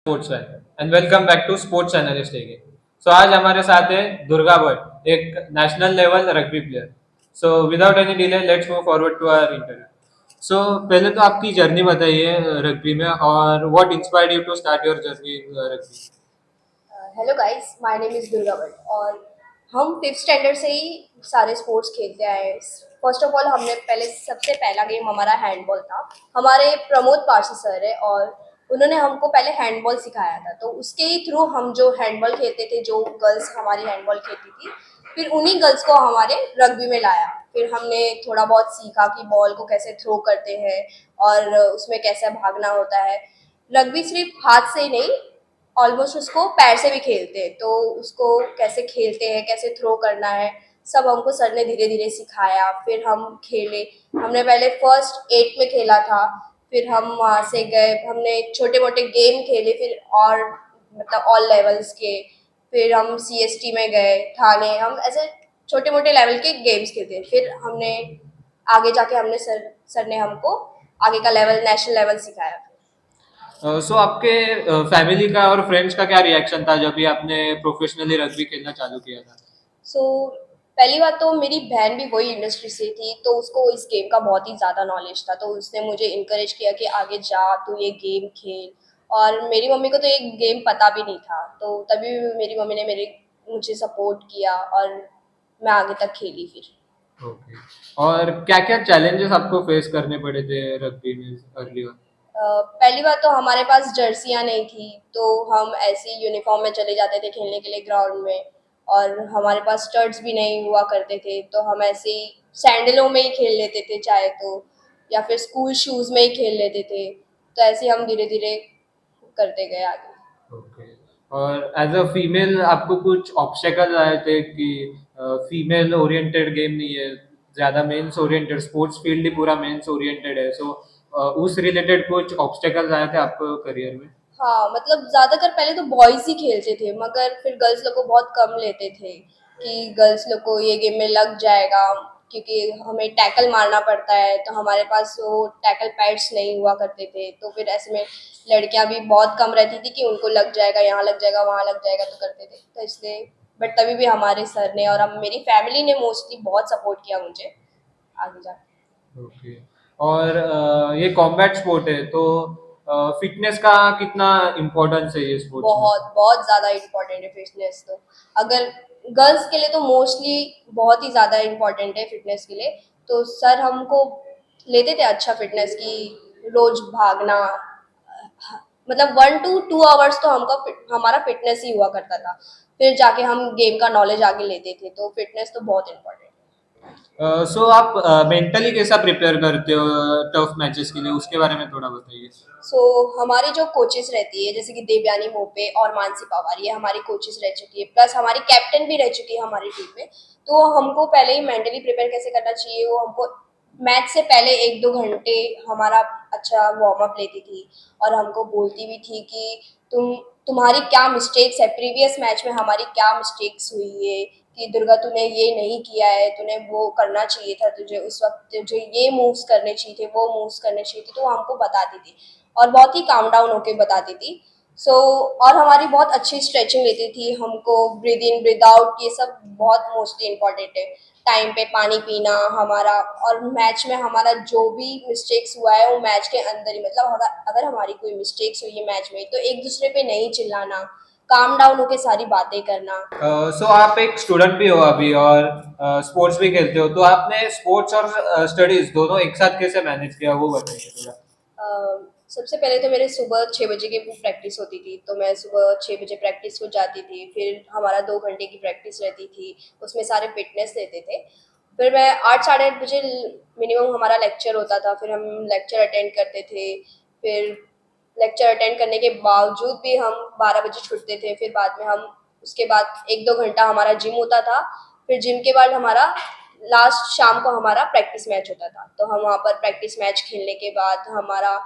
Sports है and welcome back to sports analyst again. So आज हमारे साथ है दुर्गा भट्ट, एक national level rugby player. So without any delay let's move forward to our interview. So पहले तो आपकी जर्नी बताइए रग्बी में, और what inspired you to start your journey in rugby. Hello guys, my name is Durga Bhatt और हम fifth standard से ही सारे स्पोर्ट्स खेलते आए हैं। फर्स्ट ऑफ ऑल हमने पहले सबसे पहला गेम हमारा हैंडबॉल था। हमारे प्रमोद पारसी सर है और उन्होंने हमको पहले हैंडबॉल सिखाया था, तो उसके ही थ्रू हम जो हैंडबॉल खेलते थे, जो गर्ल्स हमारी हैंडबॉल खेलती थी, फिर उन्हीं गर्ल्स को हमारे रग्बी में लाया। फिर हमने थोड़ा बहुत सीखा कि बॉल को कैसे थ्रो करते हैं और उसमें कैसे भागना होता है। रग्बी सिर्फ हाथ से नहीं, ऑलमोस्ट उसको पैर से भी खेलते हैं, तो उसको कैसे खेलते हैं, कैसे थ्रो करना है, सब हमको सर ने धीरे धीरे सिखाया। फिर हम खेले। हमने पहले फर्स्ट 8 में खेला था। फिर हम वहाँ से गए, हमने छोटे मोटे गेम खेले, फिर और मतलब ऑल लेवल्स के। फिर हम CST में गए, थाने, हम ऐसे छोटे मोटे लेवल के गेम्स खेलते हैं। फिर हमने आगे जाके हमने सर ने हमको आगे का लेवल, नेशनल लेवल सिखाया। सो आपके फैमिली का और फ्रेंड्स का क्या रिएक्शन था जब भी आपने प्रोफेशनली रग्बी खेलना चालू किया था? सो पहली बात तो मेरी बहन भी वही इंडस्ट्री से थी, तो उसको इस गेम का बहुत ही ज़्यादा नॉलेज था, तो उसने मुझे इनकरेज किया कि आगे जा, तू ये गेम खेल। और मेरी मम्मी को तो ये गेम पता भी नहीं था, तो तभी मेरी मम्मी ने मेरे मुझे सपोर्ट किया और मैं आगे तक खेली फिर। ओके। और क्या क्या चैलेंजेस आपको फेस करने पड़े थे रग्बी में अर्ली ऑन? पहली बात तो हमारे पास जर्सियाँ नहीं थी, तो हम ऐसे ही यूनिफॉर्म में चले जाते थे खेलने के लिए ग्राउंड में। और हमारे पास स्टड्स भी नहीं हुआ करते थे, तो हम ऐसे ही सैंडलों में ही खेल लेते थे चाहे तो, या फिर स्कूल शूज़ में ही खेल लेते थे। तो ऐसे ही हम धीरे धीरे करते गए आगे। ओके। और एज अ फीमेल आपको कुछ ऑब्स्टेकल आए थे कि फीमेल ओरिएंटेड गेम नहीं है, ज्यादा मेंस ओरिएंटेड, स्पोर्ट्स फील्ड ही पूरा मेंस ओरिएंटेड है, सो उस रिलेटेड कुछ ऑब्स्टेकल्स आए थे आपको करियर में? हाँ, मतलब ज़्यादातर पहले तो बॉयज़ ही खेलते थे, मगर फिर गर्ल्स लोग को बहुत कम लेते थे कि गर्ल्स लोग को ये गेम में लग जाएगा, क्योंकि हमें टैकल मारना पड़ता है, तो हमारे पास वो टैकल पैड्स नहीं हुआ करते थे। तो फिर ऐसे में लड़कियां भी बहुत कम रहती थी कि उनको लग जाएगा, यहाँ लग जाएगा, वहाँ लग जाएगा, तो करते थे। तो इसलिए बट तभी भी हमारे सर ने और हम मेरी फैमिली ने मोस्टली बहुत सपोर्ट किया मुझे आगे जाके। ओके। और ये कॉम्बैट स्पोर्ट है, तो फिटनेस का कितना इम्पोर्टेंस है ये स्पोर्ट्स में? बहुत बहुत ज़्यादा इम्पोर्टेंट है फिटनेस तो। अगर गर्ल्स के लिए तो मोस्टली बहुत ही ज़्यादा इम्पोर्टेंट है फिटनेस के लिए। तो सर हमको लेते थे अच्छा फिटनेस की, रोज भागना, मतलब 1 to 2 आवर्स तो हमारा फिटनेस ही हुआ करता था। फिर जाके हम गेम का नॉलेज आगे लेते थे, तो फिटनेस तो बहुत इम्पोर्टेंट है। सो आप मेंटली कैसा प्रिपेयर करते हो टफ मैचेस के लिए, उसके बारे में थोड़ा बताइए। सो हमारी जो कोचेस रहती है, जैसे कि देवयानी मोपे और मानसी पवार, ये हमारी कोचेस रह चुकी है, प्लस हमारी कैप्टन भी रह चुकी है हमारी टीम में। तो हमको पहले ही मेंटली प्रिपेयर कैसे करना चाहिए, वो हमको मैच से पहले 1-2 घंटे हमारा अच्छा वार्म अप लेती थी। और हमको बोलती भी थी कि तुम्हारी क्या मिस्टेक्स है, प्रीवियस मैच में हमारी क्या मिस्टेक्स हुई है, कि दुर्गा तूने ये नहीं किया है, तूने वो करना चाहिए था, तुझे उस वक्त तुझे ये मूव्स करने चाहिए थे, वो मूव्स करने चाहिए थे, तो वो हमको बताती थी और बहुत ही काम डाउन होके बताती थी। और हमारी बहुत अच्छी स्ट्रेचिंग लेती थी, हमको ब्रीद इन ब्रीद आउट ये सब बहुत मोस्टली इम्पोर्टेंट है। टाइम पे पानी पीना हमारा, और मैच में हमारा जो भी मिस्टेक्स हुआ है वो मैच के अंदर ही, मतलब अगर हमारी कोई मिस्टेक्स हुई है मैच में, तो एक दूसरे पे नहीं चिल्लाना, काम डाउन होके सारी बातें करना। सो आप एक स्टूडेंट भी हो अभी, और स्पोर्ट्स भी खेलते हो, तो आपने स्पोर्ट्स और स्टडीज दोनों एक साथ कैसे मैनेज किया, वो बताइए थोड़ा। अ, सबसे पहले तो मेरे सुबह 6 बजे की प्रैक्टिस होती थी, तो मैं सुबह 6 बजे प्रैक्टिस को जाती थी। फिर हमारा 2 घंटे की प्रैक्टिस रहती थी, उसमें सारे फिटनेस लेते थे। फिर मैं 8 साढ़े 8 बजे मिनिमम हमारा लेक्चर होता था, फिर हम लेक्चर अटेंड करते थे। फिर लेक्चर अटेंड करने के बावजूद भी हम 12 बजे छूटते थे। फिर बाद में हम उसके बाद 1-2 घंटा हमारा जिम होता था। फिर जिम के बाद हमारा लास्ट शाम को हमारा प्रैक्टिस मैच होता था, तो हम वहाँ पर प्रैक्टिस मैच खेलने के बाद हमारा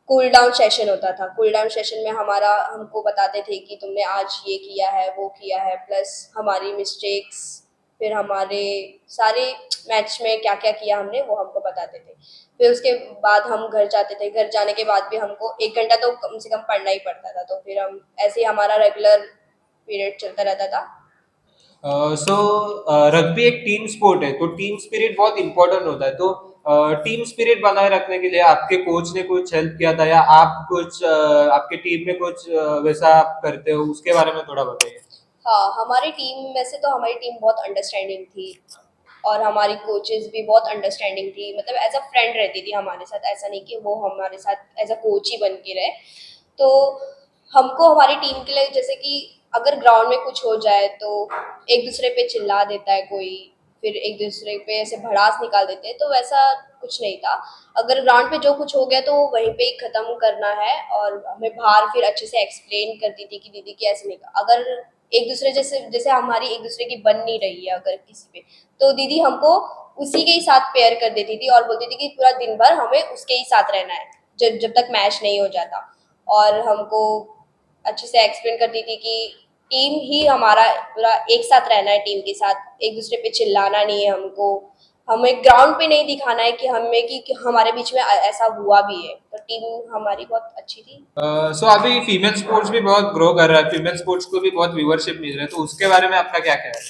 कूल डाउन सेशन होता था। कूल डाउन सेशन में हमारा हमको बताते थे कि तुमने आज ये किया है, वो किया है, प्लस हमारी मिस्टेक्स, फिर हमारे सारे मैच में क्या क्या किया हमने, वो हमको बताते थे। फिर उसके बाद हम घर जाते थे, घर जाने के बाद भी हमको 1 घंटा तो कम से कम पढ़ना ही पड़ता था, तो फिर हम ऐसे ही हमारा रेगुलर पीरियड चलता रहता था। सो रग्बी एक टीम स्पोर्ट है, तो टीम स्पिरिट बहुत इंपॉर्टेंट होता है। तो टीम स्पिरिट बनाए रखने के लिए आपके कोच ने कुछ हेल्प किया था, या आप कुछ आपके टीम में कुछ वैसा आप करते हो, उसके बारे में थोड़ा बताइए। हाँ, हमारी टीम में से तो हमारी टीम बहुत अंडरस्टैंडिंग थी और हमारी कोचेस भी बहुत अंडरस्टैंडिंग थी, मतलब एज अ फ्रेंड रहती थी हमारे साथ, ऐसा नहीं कि वो हमारे साथ एज अ कोच ही बन के रहे। तो हमको हमारी टीम के लिए जैसे कि अगर ग्राउंड में कुछ हो जाए तो एक दूसरे पे चिल्ला देता है कोई, फिर एक दूसरे पे ऐसे भड़ास निकाल देते हैं, तो वैसा कुछ नहीं था। अगर ग्राउंड पे जो कुछ हो गया तो वहीं पे ही खत्म करना है, और हमें बाहर फिर अच्छे से एक्सप्लेन करती थी कि दीदी कि ऐसे नहीं, अगर एक दूसरे जैसे जैसे हमारी एक दूसरे की बन नहीं रही है अगर किसी पे, तो दीदी हमको उसी के ही साथ पेयर कर देती थी और बोलती थी कि पूरा दिन भर हमें उसके ही साथ रहना है जब जब तक मैच नहीं हो जाता। और हमको अच्छे से एक्सप्लेन करती थी कि टीम ही हमारा पूरा एक साथ रहना है, टीम के साथ एक दूसरे पे चिल्लाना नहीं है हमको, हमें ग्राउंड पे नहीं दिखाना है कि हमें कि हमारे बीच में ऐसा हुआ भी है, तो टीम हमारी बहुत अच्छी थी। सो अभी फीमेल स्पोर्ट्स भी बहुत ग्रो कर रहा है, फीमेल स्पोर्ट्स को भी बहुत व्यूअरशिप मिल रहा है, तो उसके बारे में आपका क्या ख्याल है?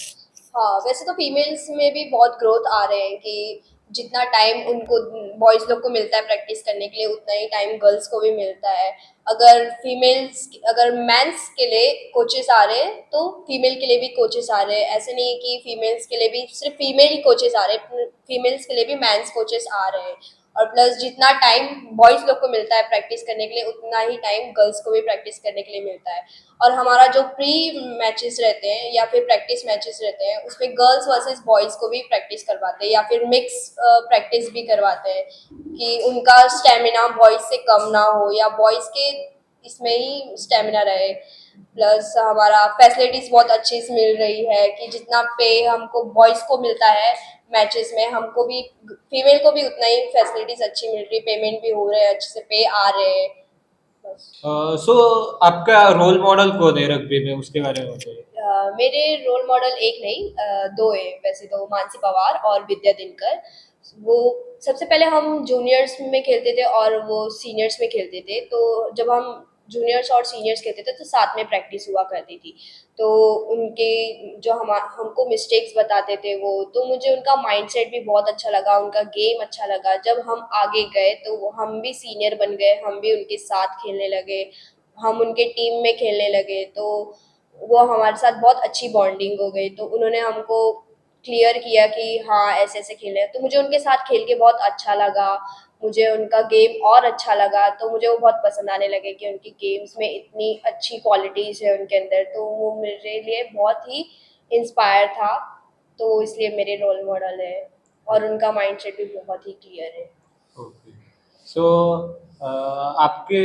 हाँ, वैसे तो फीमेल्स में भी बहुत ग्रोथ आ रहे हैं कि जितना टाइम उनको बॉयज लोग को मिलता है प्रैक्टिस करने के लिए, उतना ही टाइम गर्ल्स को भी मिलता है। अगर मेंस के लिए कोचेस आ रहे हैं तो फीमेल के लिए भी कोचेस आ रहे हैं, ऐसे नहीं है कि फीमेल्स के लिए भी सिर्फ फीमेल ही कोचेस आ रहे हैं, फीमेल्स के लिए भी मेंस कोचेस आ रहे हैं। और प्लस जितना टाइम बॉयज लोग को मिलता है प्रैक्टिस करने के लिए, उतना ही टाइम गर्ल्स को भी प्रैक्टिस करने के लिए मिलता है। और हमारा जो प्री मैचेस रहते हैं या फिर प्रैक्टिस मैचेस रहते हैं, उसमें गर्ल्स वर्सेस बॉयज को भी प्रैक्टिस करवाते हैं या फिर मिक्स प्रैक्टिस भी करवाते हैं कि उनका स्टेमिना बॉयज से कम ना हो या बॉयज के इसमें ही स्टेमिना रहे। प्लस हमारा फैसिलिटीज बहुत अच्छी से मिल रही है कि जितना पे हमको बॉयज को मिलता है मैचेस में, हमको भी फीमेल को भी उतना ही फैसिलिटीज अच्छी मिल रही है, पेमेंट भी हो रहे हैं अच्छे से, पे आ रहे हैं। बस। सो आपका रोल मॉडल कौन है रग्बी में, उसके बारे में बताइए। मेरे रोल मॉडल एक नहीं, दो है वैसे तो, मानसी पवार और विद्या दिनकर। वो सबसे पहले हम जूनियर्स में खेलते थे और वो सीनियर्स में खेलते थे, तो जब हम जूनियर्स और सीनियर्स खेलते थे तो साथ में प्रैक्टिस हुआ करती थी। तो उनके जो हमको मिस्टेक्स बताते थे वो, तो मुझे उनका माइंडसेट भी बहुत अच्छा लगा, उनका गेम अच्छा लगा। जब हम आगे गए तो हम भी सीनियर बन गए, हम भी उनके साथ खेलने लगे, हम उनके टीम में खेलने लगे, तो वो हमारे साथ बहुत अच्छी बॉन्डिंग हो गई। तो उन्होंने हमको क्लियर किया कि हाँ ऐसे ऐसे खेलना है, तो मुझे उनके साथ खेल के बहुत अच्छा लगा, मुझे उनका गेम और अच्छा लगा, तो मुझे वो बहुत पसंद आने लगे कि उनकी गेम्स में इतनी अच्छी क्वालिटीज़ है उनके अंदर, तो वो मेरे लिए बहुत ही इंस्पायर था। तो इसलिए मेरे रोल मॉडल है और उनका माइंडसेट भी बहुत ही क्लियर है। ओके। सो आपके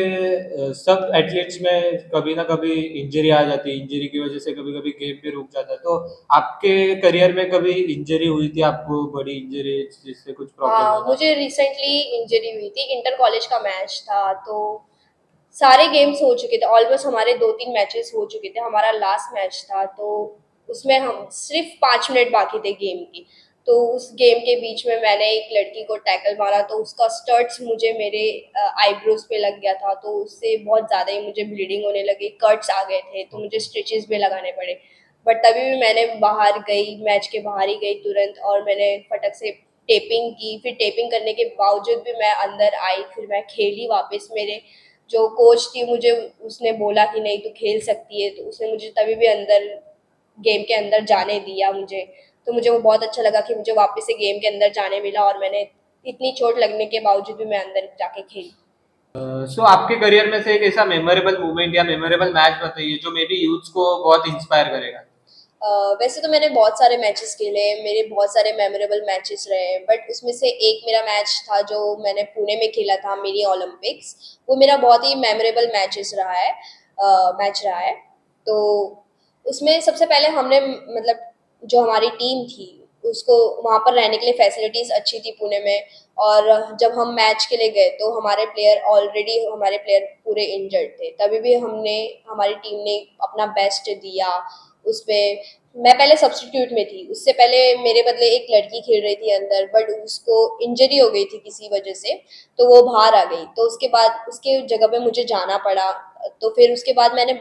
सब एथलीट्स में कभी ना कभी इंजरी आ जाती है, इंजरी की वजह से कभी कभी गेम भी रुक जाता है, तो आपके करियर में कभी इंजरी हुई थी आपको, बड़ी इंजरी जिससे कुछ प्रॉब्लम हाँ, होना? मुझे रिसेंटली इंजरी हुई थी, इंटर कॉलेज का मैच था, तो सारे गेम्स हो चुके थे, ऑलमोस्ट हमारे 2-3 मैचेस हो चुके थे, हमारा लास्ट मैच था, तो उसमें हम सिर्फ 5 मिनट बाकी थे गेम की। तो उस गेम के बीच में मैंने एक लड़की को टैकल मारा, तो उसका स्टड्स मुझे मेरे आईब्रोज पे लग गया था, तो उससे बहुत ज़्यादा ही मुझे ब्लीडिंग होने लगी, कट्स आ गए थे, तो मुझे स्टिचेस भी लगाने पड़े। बट तभी भी मैंने बाहर गई, मैच के बाहर ही गई तुरंत, और मैंने फटक से टेपिंग की, फिर टेपिंग करने के बावजूद भी मैं अंदर आई, फिर मैं खेली वापस। मेरे जो कोच थी मुझे उसने बोला कि नहीं तू खेल सकती है, तो उसने मुझे तभी भी अंदर गेम के अंदर जाने दिया मुझे। तो मुझे वो बहुत अच्छा लगा कि मुझे वापस से गेम के अंदर जाने मिला, और मैंने इतनी चोट लगने के बावजूद भी मैं अंदर जाके खेली। सो आपके करियर में से एक ऐसा मेमोरेबल मोमेंट या मेमोरेबल मैच बताइए जो मे बी यूथ्स को बहुत इंस्पायर करेगा। वैसे तो मैंने बहुत सारे मैचेस खेले हैं, मेरे बहुत सारे मेमोरेबल मैचेस रहे हैं, बट उसमें से एक मेरा मैच था जो मैंने पुणे में खेला था, मिनी ओलंपिक्स। वो मेरा बहुत ही मेमोरेबल मैच रहा है। तो उसमें सबसे पहले हमने मतलब जो हमारी टीम थी उसको वहाँ पर रहने के लिए फैसिलिटीज़ अच्छी थी पुणे में। और जब हम मैच के लिए गए तो हमारे प्लेयर पूरे इंजर्ड थे, तभी भी हमारी टीम ने अपना बेस्ट दिया, उस पे मैं पहले सब्स्टिट्यूट में थी, उससे पहले मेरे बदले एक लड़की खेल रही थी अंदर, बट उसको इंजरी हो गई थी किसी वजह से, तो वो बाहर आ गई। तो उसके बाद उसके जगह पे मुझे जाना पड़ा। तो फिर उसके बाद मैंने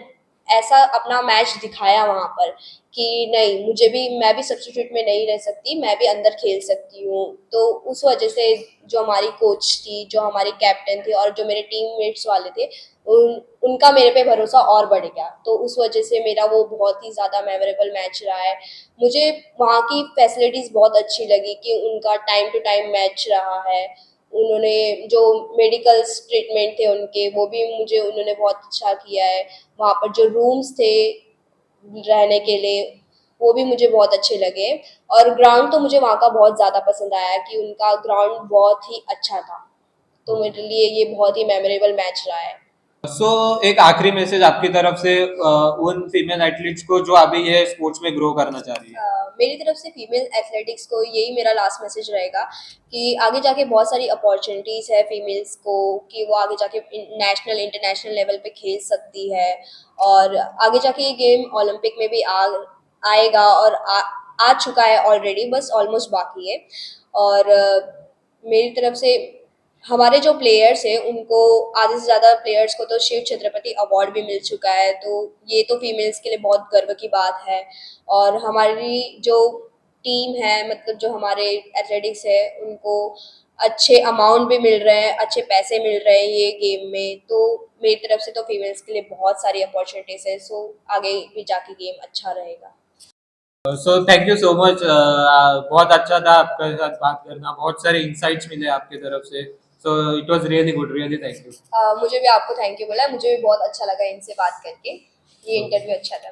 ऐसा अपना मैच दिखाया वहां पर कि नहीं, मुझे भी, मैं भी सब्स्टिट्यूट में नहीं रह सकती, मैं भी अंदर खेल सकती हूँ। तो उस वजह से जो हमारी कोच थी, जो हमारी कैप्टन थी और जो मेरे टीममेट्स वाले थे, उनका मेरे पे भरोसा और बढ़ गया। तो उस वजह से मेरा वो बहुत ही ज़्यादा मेमोरेबल मैच रहा है। मुझे वहाँ की फैसिलिटीज़ बहुत अच्छी लगी कि उनका टाइम टू टाइम मैच रहा है। उन्होंने जो मेडिकल ट्रीटमेंट थे उनके, वो भी मुझे उन्होंने बहुत अच्छा किया है। वहाँ पर जो रूम्स थे रहने के लिए, वो भी मुझे बहुत अच्छे लगे। और ग्राउंड तो मुझे वहाँ का बहुत ज़्यादा पसंद आया कि उनका ग्राउंड बहुत ही अच्छा था। तो मेरे लिए ये बहुत ही मेमोरेबल मैच रहा है। सो एक आखिरी मैसेज आपकी तरफ से उन फीमेल एथलीट्स को जो अभी ये स्पोर्ट्स में ग्रो करना चाह रही है। मेरी तरफ से फीमेल एथलेटिक्स को यही मेरा लास्ट मैसेज रहेगा कि आगे जाके बहुत सारी अपॉर्चुनिटीज़ है फीमेल्स को, कि वो आगे जाके नेशनल इंटरनेशनल लेवल पे खेल सकती है। और आगे जाके ये गेम ओलंपिक में भी आएगा, और आ चुका है ऑलरेडी, बस ऑलमोस्ट बाकी है। और मेरी तरफ से हमारे जो प्लेयर्स हैं उनको, आधे से ज़्यादा प्लेयर्स को तो शिव छत्रपति अवार्ड भी मिल चुका है। तो ये तो फीमेल्स के लिए बहुत गर्व की बात है। और हमारी जो टीम है, मतलब जो हमारे एथलेटिक्स है, उनको अच्छे अमाउंट भी मिल रहे हैं, अच्छे पैसे मिल रहे हैं ये गेम में। तो मेरी तरफ से तो फीमेल्स के लिए बहुत सारी अपॉर्चुनिटीज़ है। सो आगे भी जाके गेम अच्छा रहेगा। So thank you so much, बहुत अच्छा था आपके साथ बात करना, बहुत सारे इंसाइट्स मिले आपकी तरफ से। So it was really good, really thank you. मुझे भी आपको थैंक यू बोला है, मुझे भी बहुत अच्छा लगा इनसे बात करके। ये इंटरव्यू अच्छा था।